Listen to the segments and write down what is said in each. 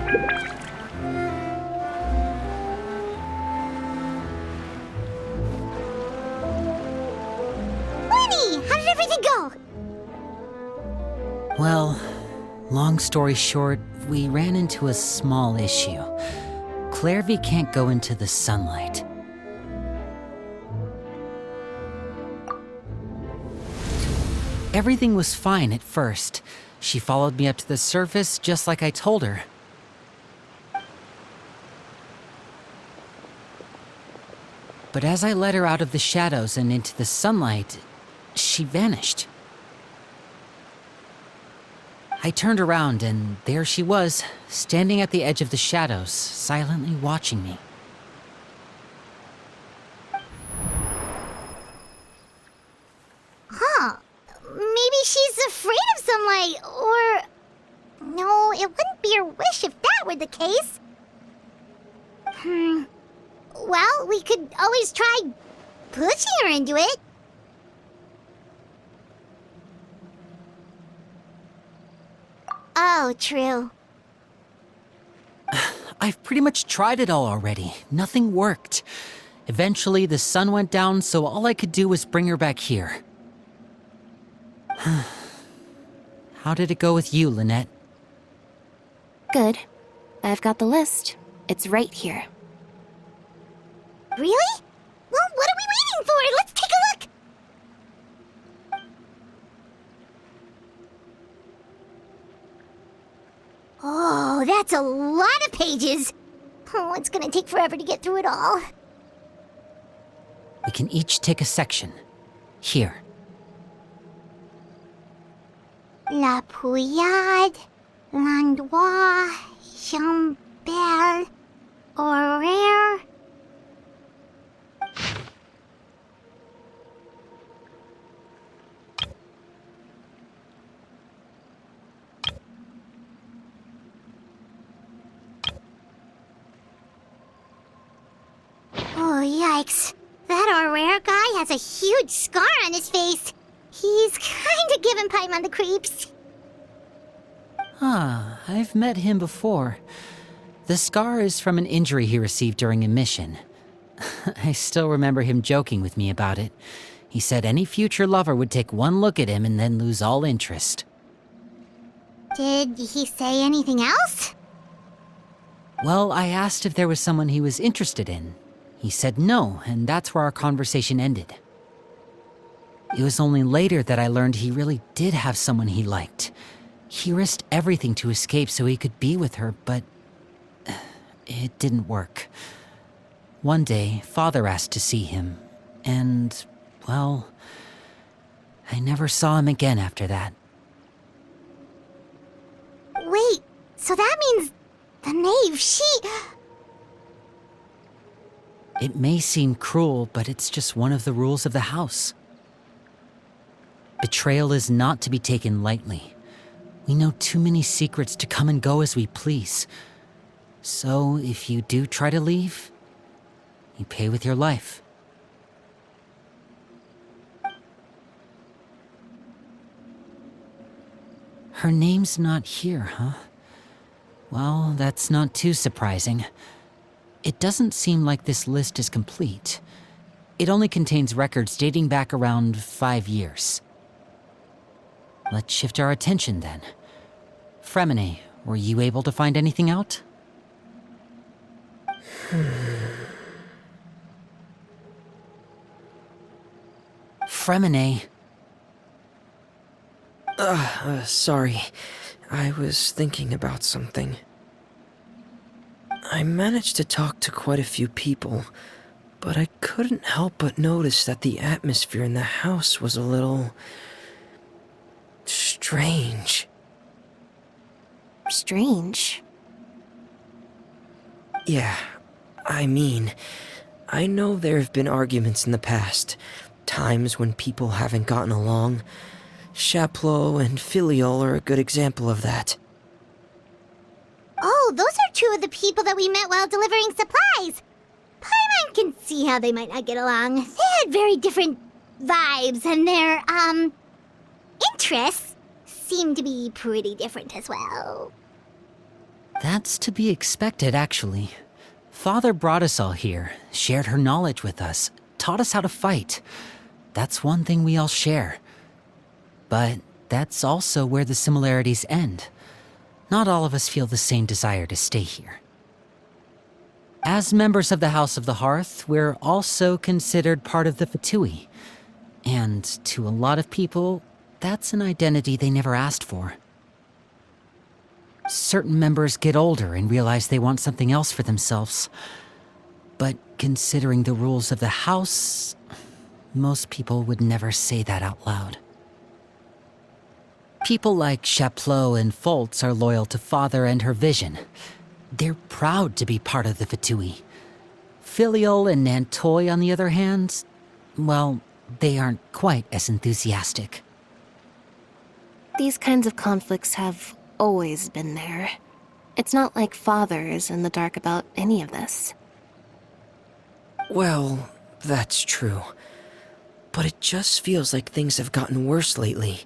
Lenny, how did everything go? Well, long story short, we ran into a small issue. Clairvy can't go into the sunlight. Everything was fine at first. She followed me up to the surface just like I told her. But as I led her out of the shadows and into the sunlight, she vanished. I turned around and there she was, standing at the edge of the shadows, silently watching me. Huh. Maybe she's afraid of sunlight, or... No, it wouldn't be her wish if that were the case. Well, we could always try pushing her into it. Oh, true. I've pretty much tried it all already. Nothing worked. Eventually, the sun went down, so all I could do was bring her back here. How did it go with you, Lynette? Good. I've got the list. It's right here. Really? Well, what are we waiting for? Let's take a look! Oh, that's a lot of pages. Oh, it's gonna take forever to get through it all. We can each take a section. Here. La Pouillade, L'Endroit, Chambel, Horaire. Oh, yikes. That Horaire guy has a huge scar on his face. He's kinda giving Paimon the creeps. Ah, I've met him before. The scar is from an injury he received during a mission. I still remember him joking with me about it. He said any future lover would take one look at him and then lose all interest. Did he say anything else? Well, I asked if there was someone he was interested in. He said no, and that's where our conversation ended. It was only later that I learned he really did have someone he liked. He risked everything to escape so he could be with her, but it didn't work. One day, Father asked to see him, and, well, I never saw him again after that. Wait, so that means the knave, she... It may seem cruel, but it's just one of the rules of the house. Betrayal is not to be taken lightly. We know too many secrets to come and go as we please. So, if you do try to leave, you pay with your life. Her name's not here, huh? Well, that's not too surprising. It doesn't seem like this list is complete. It only contains records dating back around 5 years. Let's shift our attention then. Fremine, were you able to find anything out? Fremine. Sorry. I was thinking about something. I managed to talk to quite a few people, but I couldn't help but notice that the atmosphere in the house was a little... strange. Strange. Yeah, I mean, I know there have been arguments in the past, times when people haven't gotten along. Chaplot and Filiol are a good example of that. Oh, those are two of the people that we met while delivering supplies. Paimon can see how they might not get along. They had very different vibes, and their, interests seem to be pretty different as well. That's to be expected, actually. Father brought us all here, shared her knowledge with us, taught us how to fight. That's one thing we all share. But that's also where the similarities end. Not all of us feel the same desire to stay here. As members of the House of the Hearth, we're also considered part of the Fatui. And to a lot of people, that's an identity they never asked for. Certain members get older and realize they want something else for themselves. But considering the rules of the house, most people would never say that out loud. People like Chaplot and Foltz are loyal to Father and her vision. They're proud to be part of the Fatui. Filial and Nantoy, on the other hand, well, they aren't quite as enthusiastic. These kinds of conflicts have always been there. It's not like Father is in the dark about any of this. Well, that's true. But it just feels like things have gotten worse lately.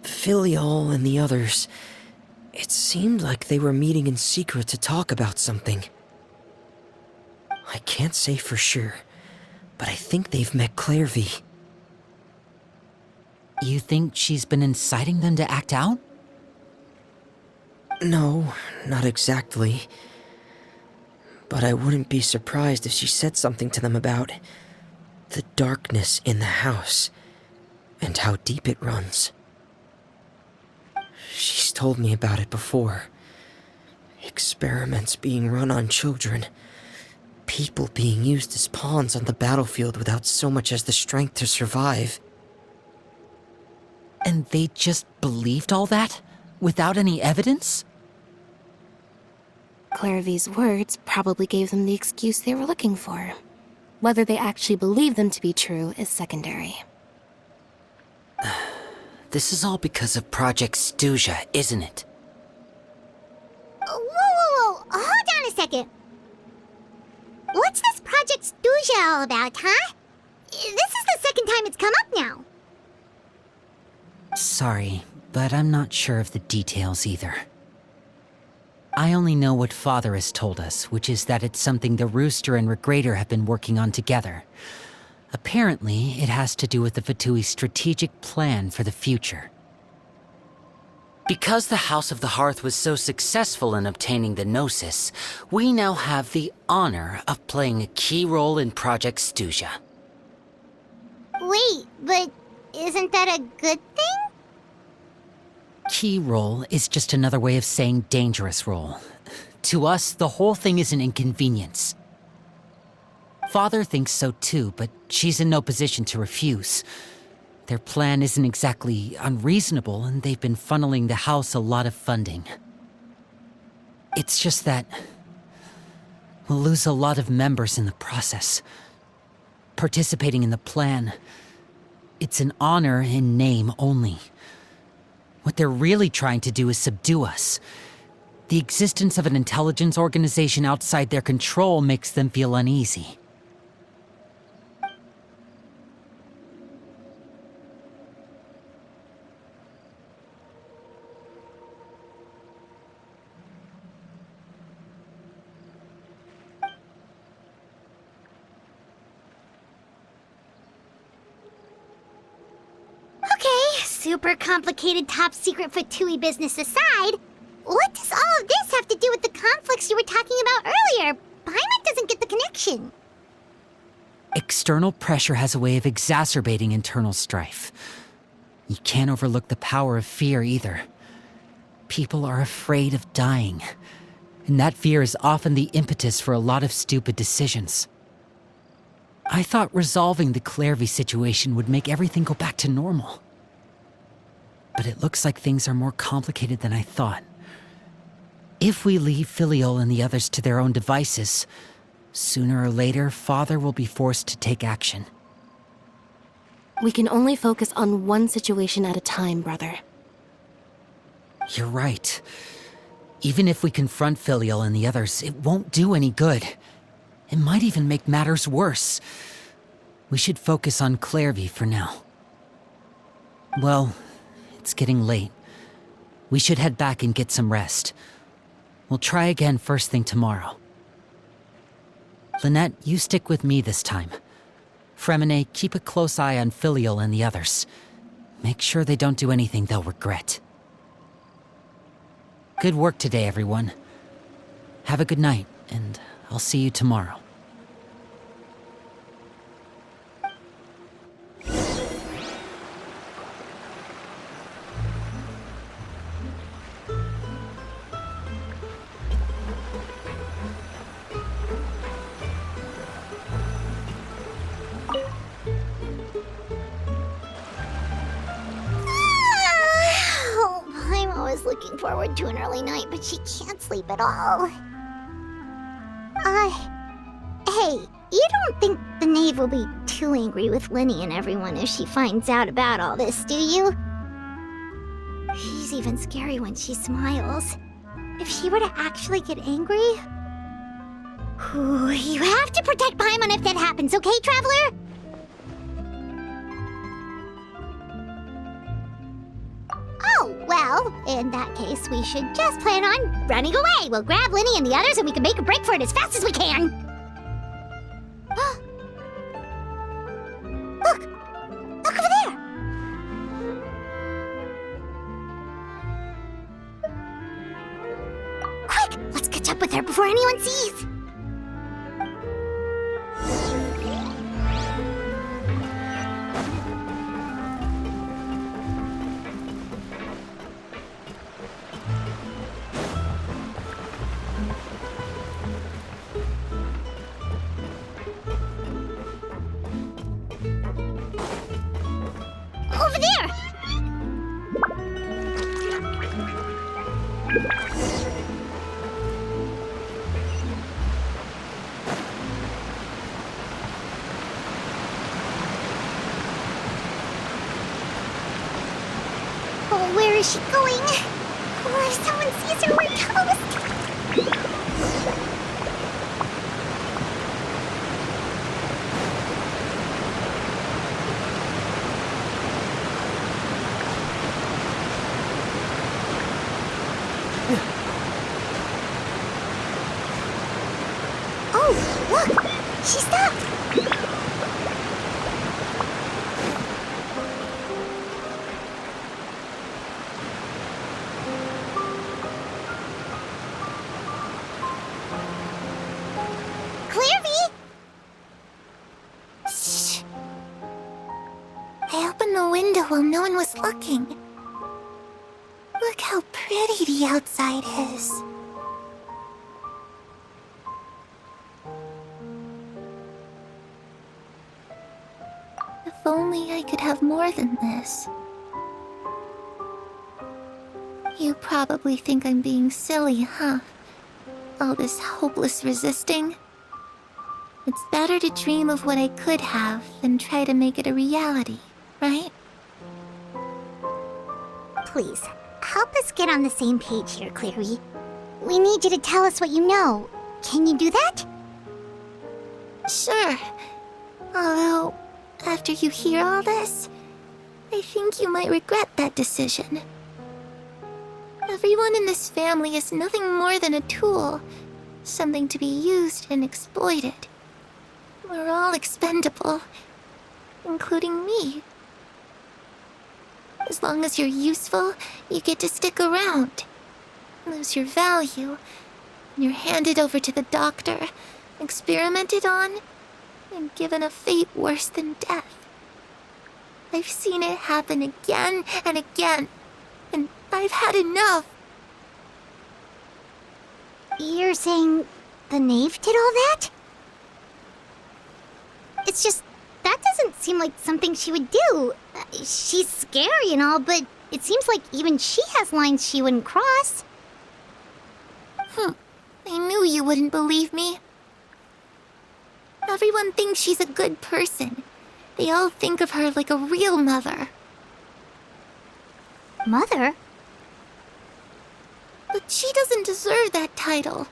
Filial and the others, it seemed like they were meeting in secret to talk about something. I can't say for sure, but I think they've met Clairvy. You think she's been inciting them to act out? No, not exactly. But I wouldn't be surprised if she said something to them about the darkness in the house and how deep it runs. She's told me about it before. Experiments being run on children. People being used as pawns on the battlefield without so much as the strength to survive. And they just believed all that? Without any evidence? Clairvy's words probably gave them the excuse they were looking for. Whether they actually believe them to be true is secondary. This is all because of Project Stuja, isn't it? Whoa. Hold on a second. What's this Project Stuja all about, huh? This is the second time it's come up now. Sorry, but I'm not sure of the details either. I only know what Father has told us, which is that it's something the Rooster and Regrader have been working on together. Apparently, it has to do with the Fatui's strategic plan for the future. Because the House of the Hearth was so successful in obtaining the Gnosis, we now have the honor of playing a key role in Project Stuja. Wait, but isn't that a good thing? Key role is just another way of saying dangerous role. To us, the whole thing is an inconvenience. Father thinks so too, but she's in no position to refuse. Their plan isn't exactly unreasonable, and they've been funneling the house a lot of funding. It's just that we'll lose a lot of members in the process. Participating in the plan, it's an honor in name only. What they're really trying to do is subdue us. The existence of an intelligence organization outside their control makes them feel uneasy. Super complicated top secret Fatui business aside, what does all of this have to do with the conflicts you were talking about earlier? Paimon doesn't get the connection. External pressure has a way of exacerbating internal strife. You can't overlook the power of fear either. People are afraid of dying, and that fear is often the impetus for a lot of stupid decisions. I thought resolving the Clairvy situation would make everything go back to normal. But it looks like things are more complicated than I thought. If we leave Filial and the others to their own devices, sooner or later, Father will be forced to take action. We can only focus on one situation at a time, brother. You're right. Even if we confront Filial and the others, it won't do any good. It might even make matters worse. We should focus on Clairvy for now. Well, it's getting late. We should head back and get some rest. We'll try again first thing tomorrow. Lynette, you stick with me this time. Fremine, keep a close eye on Filial and the others. Make sure they don't do anything they'll regret. Good work today, everyone. Have a good night, and I'll see you tomorrow. I'm always looking forward to an early night, but she can't sleep at all. Hey, you don't think the knave will be too angry with Linny and everyone if she finds out about all this, do you? She's even scary when she smiles. If she were to actually get angry... Ooh, you have to protect Paimon if that happens, okay, Traveler? Oh, well, in that case, we should just plan on running away. We'll grab Linny and the others and we can make a break for it as fast as we can. Look! Look over there! Quick! Let's catch up with her before anyone sees! Over there! Oh, where is she going? Oh, if someone sees her, we're toast! Oh, look! She stopped! Clearvy! Shh! I opened the window while no one was looking. Look how pretty the outside is. If only I could have more than this. You probably think I'm being silly, huh? All this hopeless resisting. It's better to dream of what I could have than try to make it a reality, right? Please, help us get on the same page here, Cleary. We need you to tell us what you know. Can you do that? Sure. Although, after you hear all this, I think you might regret that decision. Everyone in this family is nothing more than a tool, something to be used and exploited. We're all expendable, including me. As long as you're useful, you get to stick around. Lose your value, and you're handed over to the doctor, experimented on, and given a fate worse than death. I've seen it happen again and again, and I've had enough. You're saying the knave did all that? It's just, that doesn't seem like something she would do. She's scary and all, but it seems like even she has lines she wouldn't cross. I knew you wouldn't believe me. Everyone thinks she's a good person. They all think of her like a real mother. Mother? But she doesn't deserve that title.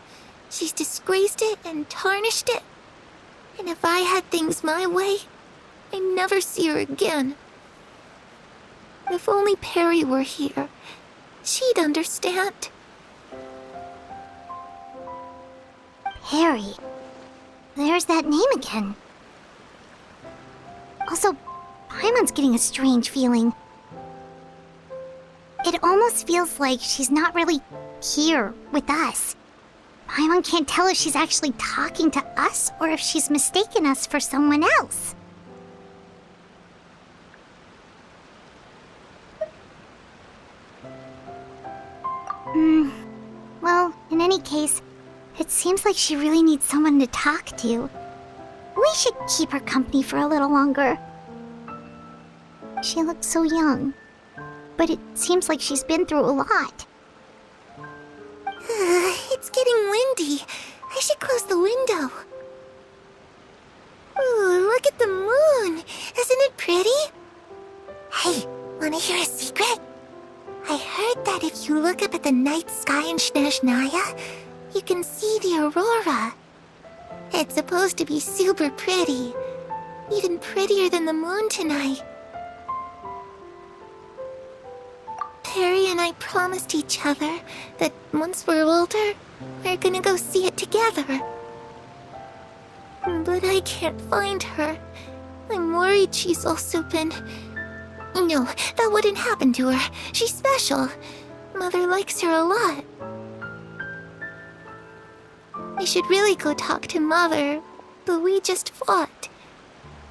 She's disgraced it and tarnished it. And if I had things my way, I'd never see her again. If only Perry were here, she'd understand. Harry. There's that name again. Also, Paimon's getting a strange feeling. It almost feels like she's not really here with us. Paimon can't tell if she's actually talking to us or if she's mistaken us for someone else. Well, in any case, it seems like she really needs someone to talk to. We should keep her company for a little longer. She looks so young, but it seems like she's been through a lot. It's getting windy. I should close the window. Ooh, look at the moon. Isn't it pretty? Hey, wanna hear a secret? I heard that if you look up at the night sky in Snezhnaya, you can see the aurora. It's supposed to be super pretty. Even prettier than the moon tonight. Harry and I promised each other that once we're older, we're gonna go see it together. But I can't find her. I'm worried she's also been... No, that wouldn't happen to her. She's special. Mother likes her a lot. I should really go talk to Mother, but we just fought.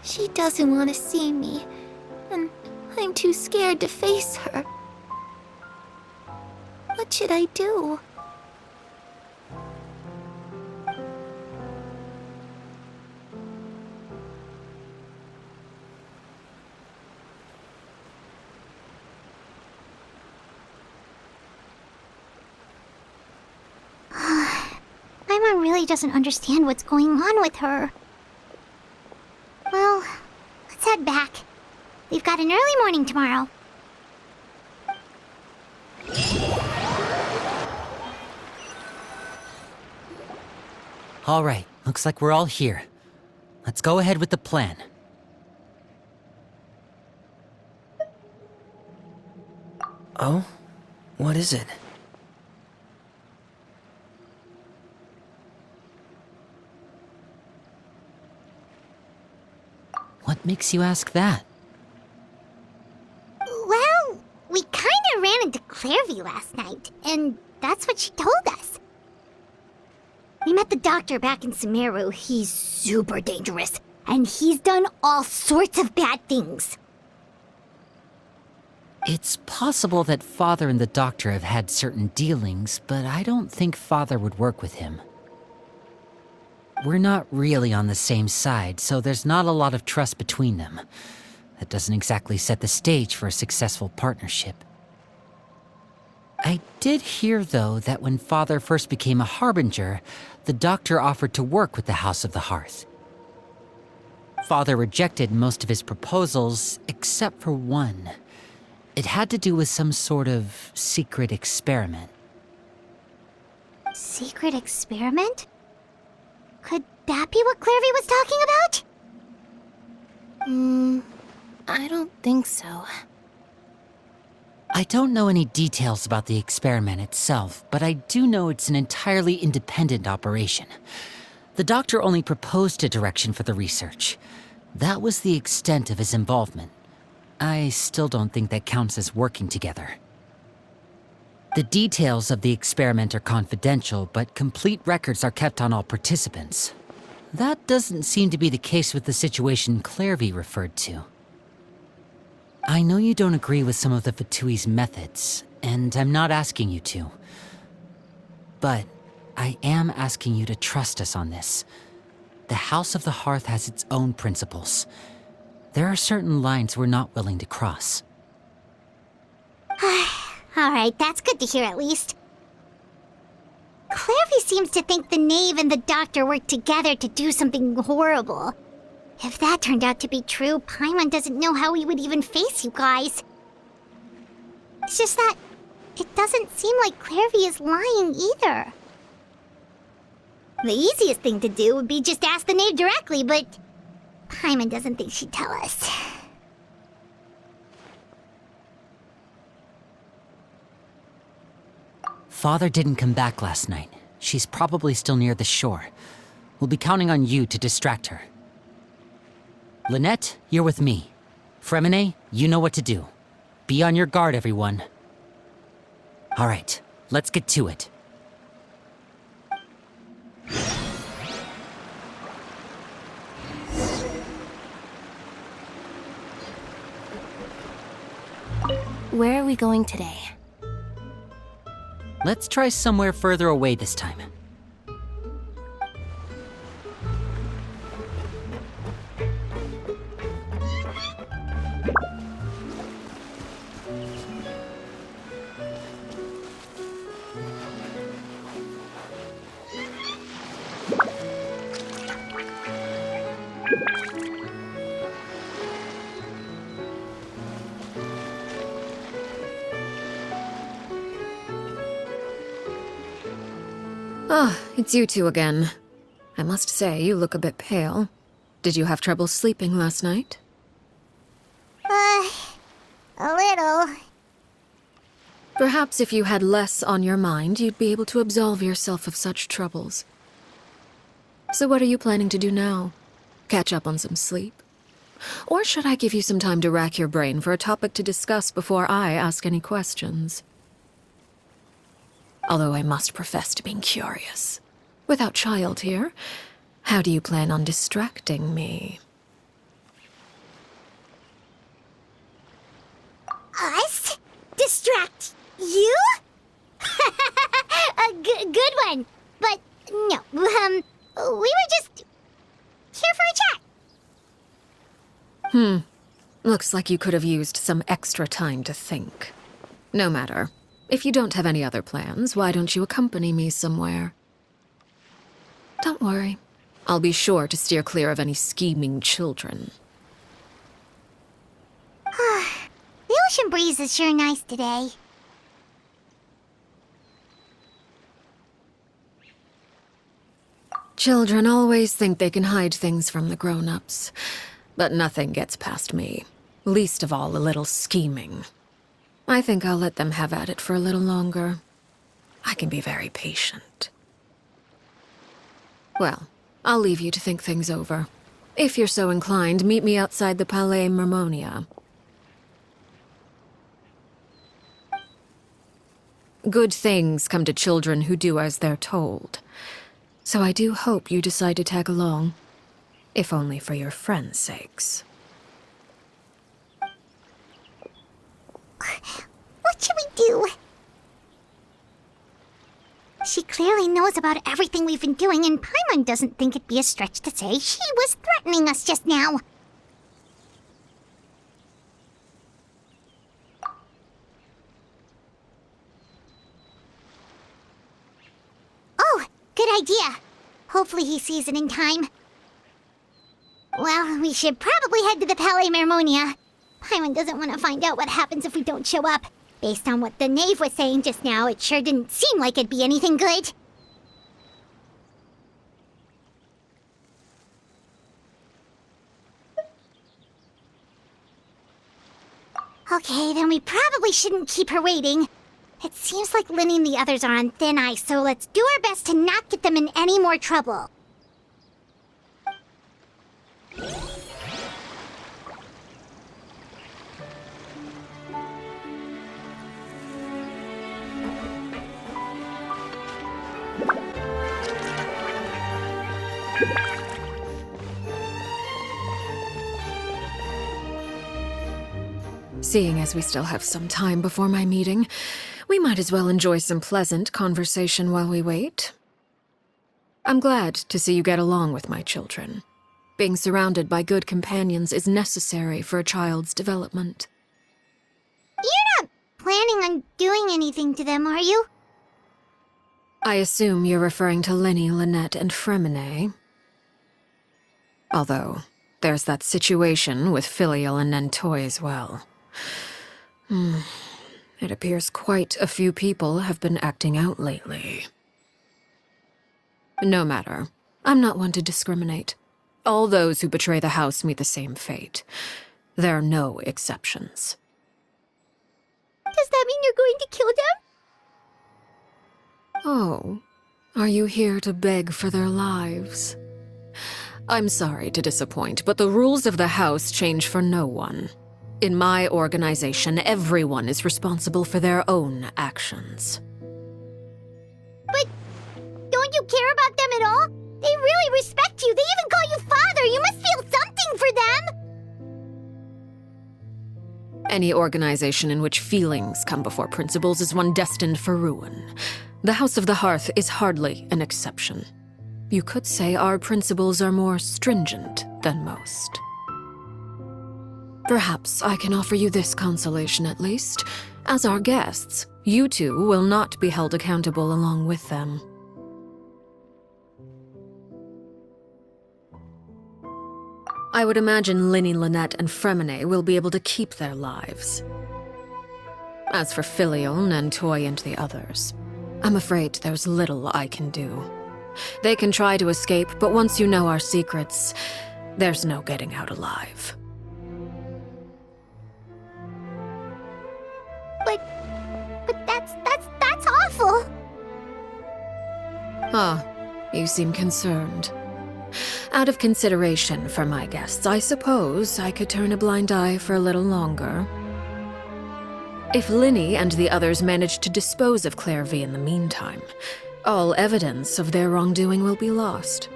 She doesn't want to see me, and I'm too scared to face her. What should I do? Paimon really doesn't understand what's going on with her. Well, let's head back. We've got an early morning tomorrow. All right, looks like we're all here. Let's go ahead with the plan. Oh? What is it? What makes you ask that? Well, we kinda ran into Clairvy last night, and that's what she told us. We met the doctor back in Sumeru. He's super dangerous, and he's done all sorts of bad things. It's possible that Father and the Doctor have had certain dealings, but I don't think Father would work with him. We're not really on the same side, so there's not a lot of trust between them. That doesn't exactly set the stage for a successful partnership. I did hear, though, that when Father first became a Harbinger, the Doctor offered to work with the House of the Hearth. Father rejected most of his proposals, except for one. It had to do with some sort of secret experiment. Secret experiment? Could that be what Clairvy was talking about? I don't think so. I don't know any details about the experiment itself, but I do know it's an entirely independent operation. The Doctor only proposed a direction for the research. That was the extent of his involvement. I still don't think that counts as working together. The details of the experiment are confidential, but complete records are kept on all participants. That doesn't seem to be the case with the situation Clairvy referred to. I know you don't agree with some of the Fatui's methods, and I'm not asking you to. But I am asking you to trust us on this. The House of the Hearth has its own principles. There are certain lines we're not willing to cross. Alright, that's good to hear at least. Clairvy seems to think the Knave and the Doctor worked together to do something horrible. If that turned out to be true, Paimon doesn't know how he would even face you guys. It's just that it doesn't seem like Clairvy is lying either. The easiest thing to do would be just ask the Knave directly, but Paimon doesn't think she'd tell us. Father didn't come back last night. She's probably still near the shore. We'll be counting on you to distract her. Lynette, you're with me. Fremine, you know what to do. Be on your guard, everyone. All right, let's get to it. Where are we going today? Let's try somewhere further away this time. Ah, it's you two again. I must say, you look a bit pale. Did you have trouble sleeping last night? A little. Perhaps if you had less on your mind, you'd be able to absolve yourself of such troubles. So what are you planning to do now? Catch up on some sleep? Or should I give you some time to rack your brain for a topic to discuss before I ask any questions? Although I must profess to being curious. Without child here, how do you plan on distracting me? Us? Distract you? A good one. But no, we were just here for a chat. Looks like you could have used some extra time to think. No matter. If you don't have any other plans, why don't you accompany me somewhere? Don't worry. I'll be sure to steer clear of any scheming children. The ocean breeze is sure nice today. Children always think they can hide things from the grown-ups. But nothing gets past me. Least of all a little scheming. I think I'll let them have at it for a little longer. I can be very patient. Well, I'll leave you to think things over. If you're so inclined, meet me outside the Palais Mermonia. Good things come to children who do as they're told. So I do hope you decide to tag along. If only for your friends' sakes. What should we do? She clearly knows about everything we've been doing, and Paimon doesn't think it'd be a stretch to say she was threatening us just now. Oh, good idea. Hopefully he sees it in time. Well, we should probably head to the Palais Mermonia. Paimon doesn't want to find out what happens if we don't show up. Based on what the knave was saying just now, it sure didn't seem like it'd be anything good. Okay, then we probably shouldn't keep her waiting. It seems like Linny and the others are on thin ice, so let's do our best to not get them in any more trouble. Seeing as we still have some time before my meeting, we might as well enjoy some pleasant conversation while we wait. I'm glad to see you get along with my children. Being surrounded by good companions is necessary for a child's development. You're not planning on doing anything to them, are you? I assume you're referring to Linny, Lynette, and Fremine. Although, there's that situation with Filial and Nentoy as well. It appears quite a few people have been acting out lately. No matter. I'm not one to discriminate. All those who betray the house meet the same fate. There are no exceptions. Does that mean you're going to kill them? Oh, Are you here to beg for their lives? I'm sorry to disappoint, but the rules of the house change for no one. In my organization, everyone is responsible for their own actions. But don't you care about them at all? They really respect you. They even call you father. You must feel something for them. Any organization in which feelings come before principles is one destined for ruin. The House of the Hearth is hardly an exception. You could say our principles are more stringent than most. Perhaps I can offer you this consolation at least. As our guests, you two will not be held accountable along with them. I would imagine Linny, Lynette, and Fremine will be able to keep their lives. As for Filial, Nantoy, and the others, I'm afraid there's little I can do. They can try to escape, but once you know our secrets, there's no getting out alive. But that's awful. Ah, you seem concerned. Out of consideration for my guests, I suppose I could turn a blind eye for a little longer. If Linny and the others manage to dispose of Claire V in the meantime, all evidence of their wrongdoing will be lost.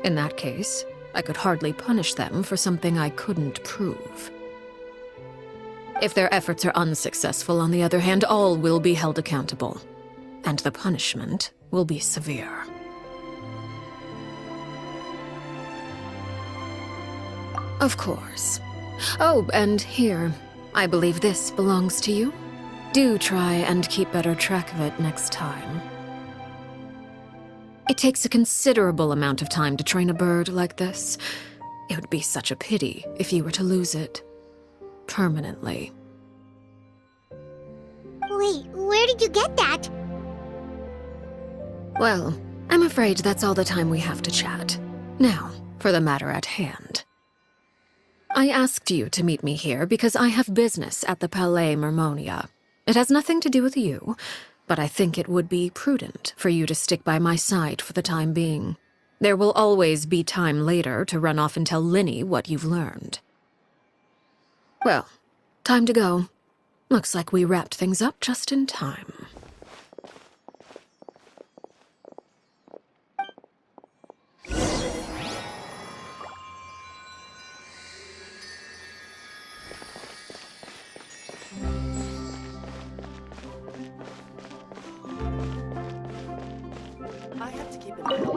In that case, I could hardly punish them for something I couldn't prove. If their efforts are unsuccessful, on the other hand, all will be held accountable, and the punishment will be severe. Of course. Oh, and here, I believe this belongs to you. Do try and keep better track of it next time. It takes a considerable amount of time to train a bird like this. It would be such a pity if you were to lose it. Permanently. Wait, where did you get that? Well, I'm afraid that's all the time we have to chat. Now, for the matter at hand. I asked you to meet me here because I have business at the Palais Mermonia. It has nothing to do with you, but I think it would be prudent for you to stick by my side for the time being. There will always be time later to run off and tell Linny what you've learned. Well, time to go. Looks like we wrapped things up just in time. I have to keep it.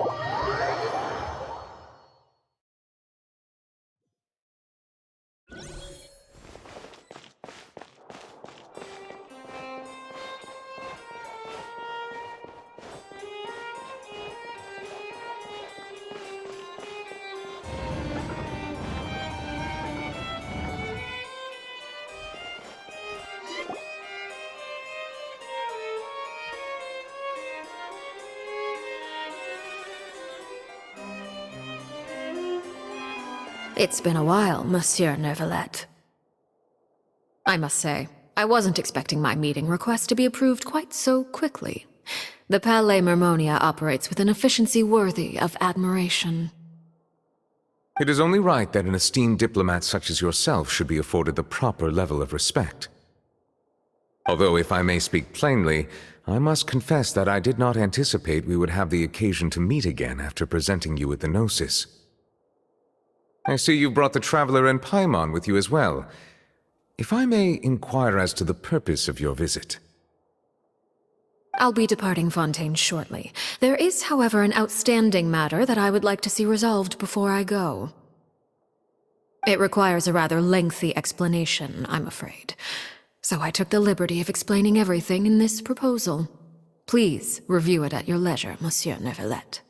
It's been a while, Monsieur Neuvillette. I must say, I wasn't expecting my meeting request to be approved quite so quickly. The Palais Mermonia operates with an efficiency worthy of admiration. It is only right that an esteemed diplomat such as yourself should be afforded the proper level of respect. Although, if I may speak plainly, I must confess that I did not anticipate we would have the occasion to meet again after presenting you with the Gnosis. I see you brought the Traveler and Paimon with you as well. If I may inquire as to the purpose of your visit. I'll be departing Fontaine shortly. There is, however, an outstanding matter that I would like to see resolved before I go. It requires a rather lengthy explanation, I'm afraid. So I took the liberty of explaining everything in this proposal. Please review it at your leisure, Monsieur Neuvillette.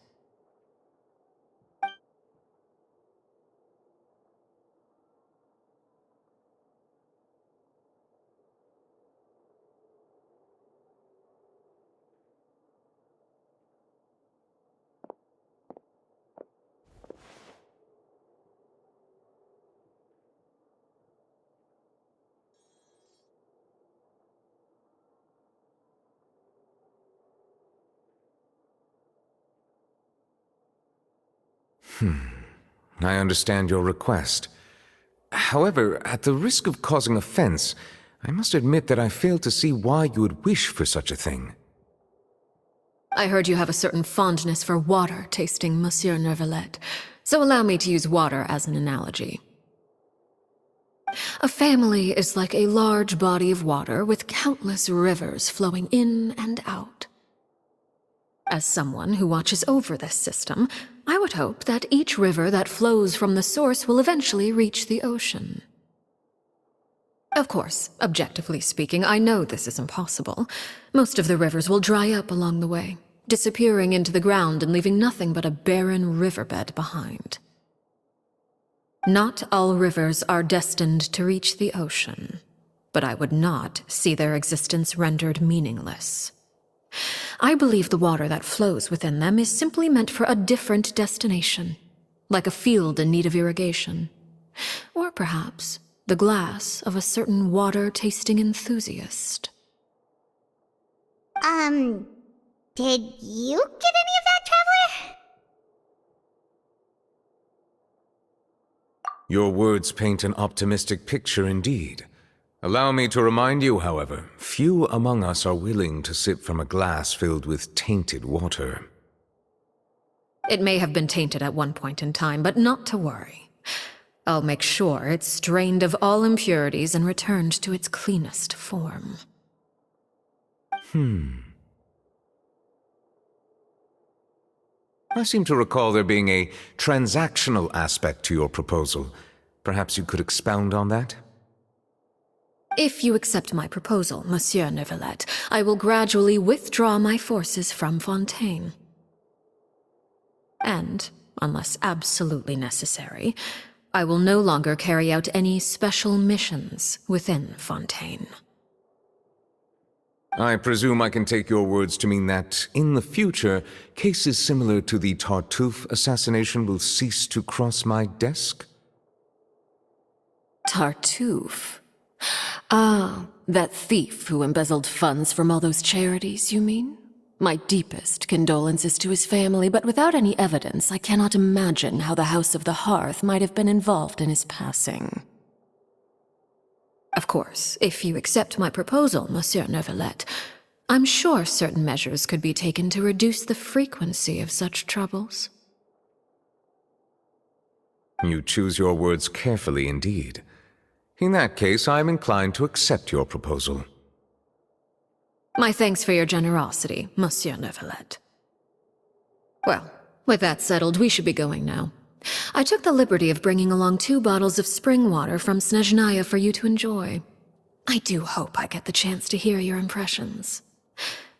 I understand your request. However, at the risk of causing offense, I must admit that I fail to see why you would wish for such a thing. I heard you have a certain fondness for water tasting, Monsieur Neuvillette, so allow me to use water as an analogy. A family is like a large body of water with countless rivers flowing in and out. As someone who watches over this system, I would hope that each river that flows from the source will eventually reach the ocean. Of course, objectively speaking, I know this is impossible. Most of the rivers will dry up along the way, disappearing into the ground and leaving nothing but a barren riverbed behind. Not all rivers are destined to reach the ocean, but I would not see their existence rendered meaningless. I believe the water that flows within them is simply meant for a different destination, like a field in need of irrigation. Or perhaps the glass of a certain water-tasting enthusiast. Did you get any of that, Traveler? Your words paint an optimistic picture indeed. Allow me to remind you, however, few among us are willing to sip from a glass filled with tainted water. It may have been tainted at one point in time, but not to worry. I'll make sure it's strained of all impurities and returned to its cleanest form. I seem to recall there being a transactional aspect to your proposal. Perhaps you could expound on that? If you accept my proposal, Monsieur Neuvillette, I will gradually withdraw my forces from Fontaine. And, unless absolutely necessary, I will no longer carry out any special missions within Fontaine. I presume I can take your words to mean that, in the future, cases similar to the Tartuffe assassination will cease to cross my desk? Tartuffe? Ah, that thief who embezzled funds from all those charities, you mean? My deepest condolences to his family, but without any evidence, I cannot imagine how the House of the Hearth might have been involved in his passing. Of course, if you accept my proposal, Monsieur Neuvillette, I'm sure certain measures could be taken to reduce the frequency of such troubles. You choose your words carefully indeed. In that case, I am inclined to accept your proposal. My thanks for your generosity, Monsieur Neuvillette. Well, with that settled, we should be going now. I took the liberty of bringing along 2 bottles of spring water from Snezhnaya for you to enjoy. I do hope I get the chance to hear your impressions.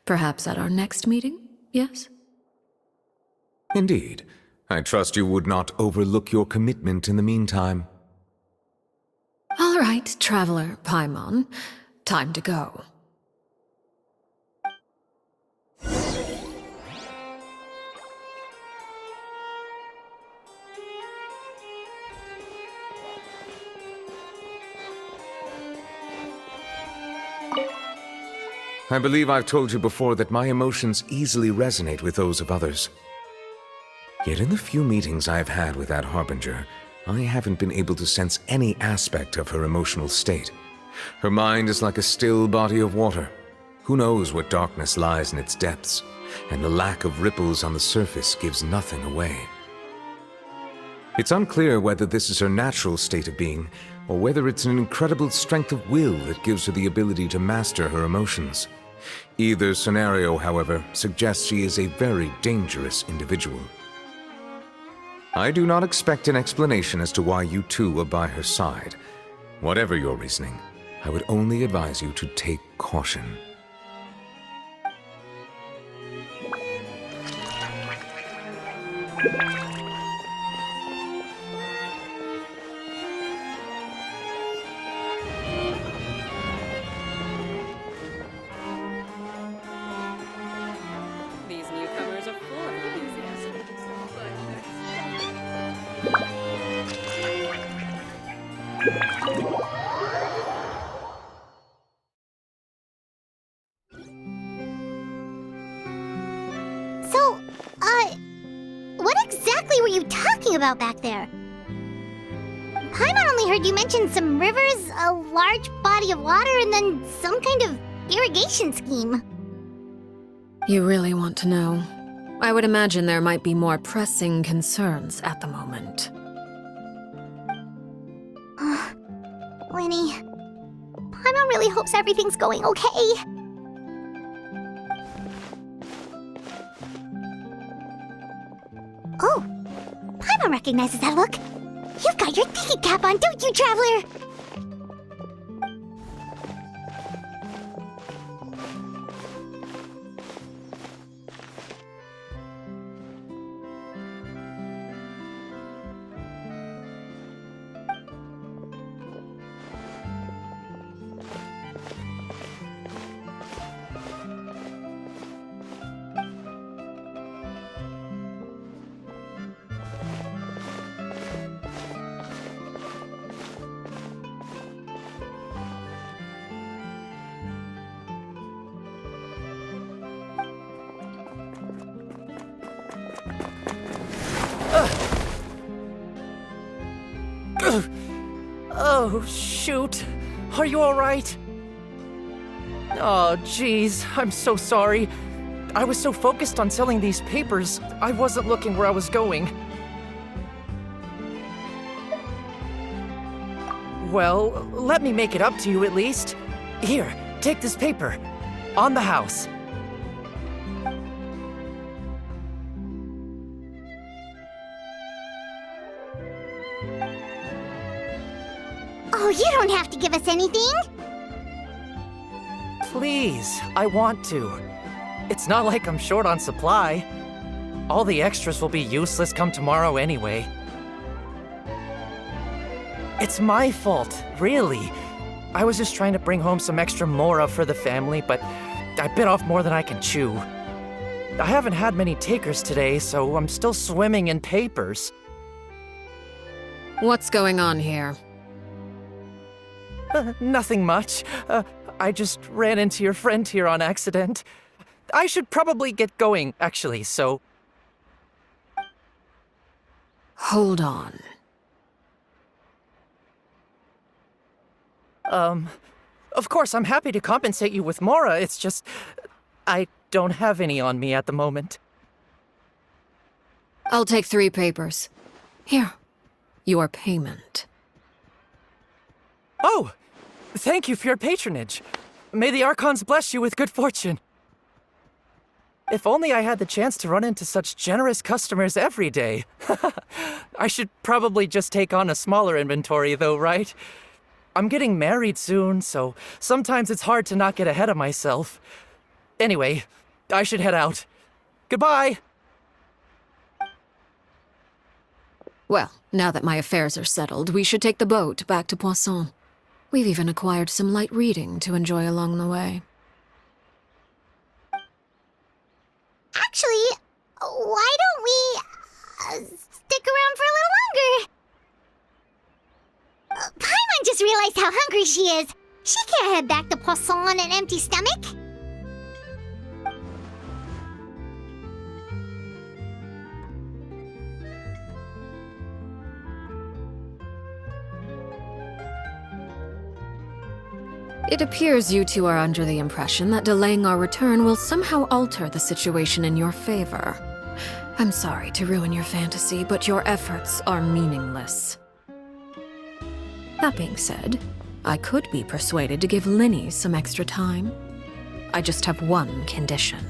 Perhaps at our next meeting, yes? Indeed. I trust you would not overlook your commitment in the meantime. All right, Traveler Paimon. Time to go. I believe I've told you before that my emotions easily resonate with those of others. Yet in the few meetings I've had with that Harbinger, I haven't been able to sense any aspect of her emotional state. Her mind is like a still body of water. Who knows what darkness lies in its depths, and the lack of ripples on the surface gives nothing away. It's unclear whether this is her natural state of being, or whether it's an incredible strength of will that gives her the ability to master her emotions. Either scenario, however, suggests she is a very dangerous individual. I do not expect an explanation as to why you two are by her side. Whatever your reasoning, I would only advise you to take caution. These newcomers are full of enthusiasm. So, what exactly exactly were you talking about back there? Paimon only heard you mention some rivers, a large body of water, and then some kind of irrigation scheme. You really want to know? I would imagine there might be more pressing concerns at the moment. Winnie, Paimon really hopes everything's going okay. Oh, Paimon recognizes that look. You've got your thinking cap on, don't you, Traveler? Oh, shoot. Are you alright? Oh, jeez. I'm so sorry. I was so focused on selling these papers, I wasn't looking where I was going. Well, let me make it up to you at least. Here, take this paper. On the house. Oh, you don't have to give us anything. Please, I want to. It's not like I'm short on supply. All the extras will be useless come tomorrow anyway. It's my fault, really. I was just trying to bring home some extra mora for the family, but I bit off more than I can chew. I haven't had many takers today, so I'm still swimming in papers. What's going on here? Nothing much. I just ran into your friend here on accident. I should probably get going, actually, so... Hold on. Of course, I'm happy to compensate you with mora, it's just... I don't have any on me at the moment. I'll take 3 papers. Here. Your payment. Oh! Thank you for your patronage. May the Archons bless you with good fortune. If only I had the chance to run into such generous customers every day. I should probably just take on a smaller inventory though, right? I'm getting married soon, so sometimes it's hard to not get ahead of myself. Anyway, I should head out. Goodbye! Well, now that my affairs are settled, we should take the boat back to Poisson. We've even acquired some light reading to enjoy along the way. Actually, why don't we stick around for a little longer? Paimon just realized how hungry she is. She can't head back to Poisson on an empty stomach. It appears you two are under the impression that delaying our return will somehow alter the situation in your favor. I'm sorry to ruin your fantasy, but your efforts are meaningless. That being said, I could be persuaded to give Linny some extra time. I just have one condition.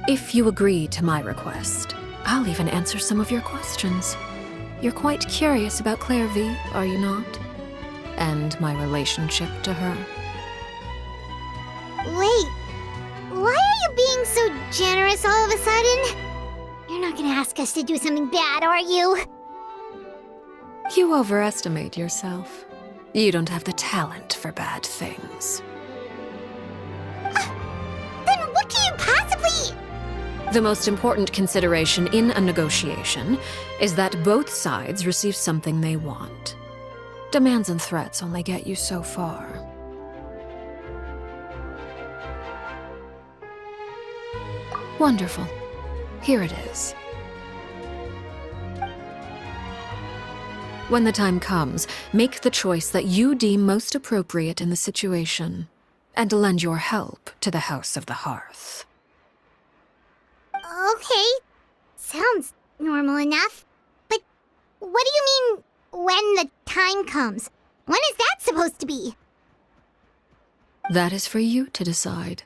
If you agree to my request, I'll even answer some of your questions. You're quite curious about Claire V, are you not? And my relationship to her. Wait, why are you being so generous all of a sudden? You're not gonna ask us to do something bad, are you? You overestimate yourself. You don't have the talent for bad things. Then what can you possibly... The most important consideration in a negotiation is that both sides receive something they want. Demands and threats only get you so far. Wonderful. Here it is. When the time comes, make the choice that you deem most appropriate in the situation, and lend your help to the House of the Hearth. Okay. Sounds normal enough. But what do you mean, when the time comes? When is that supposed to be? That is for you to decide.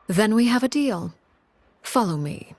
Then we have a deal. Follow me.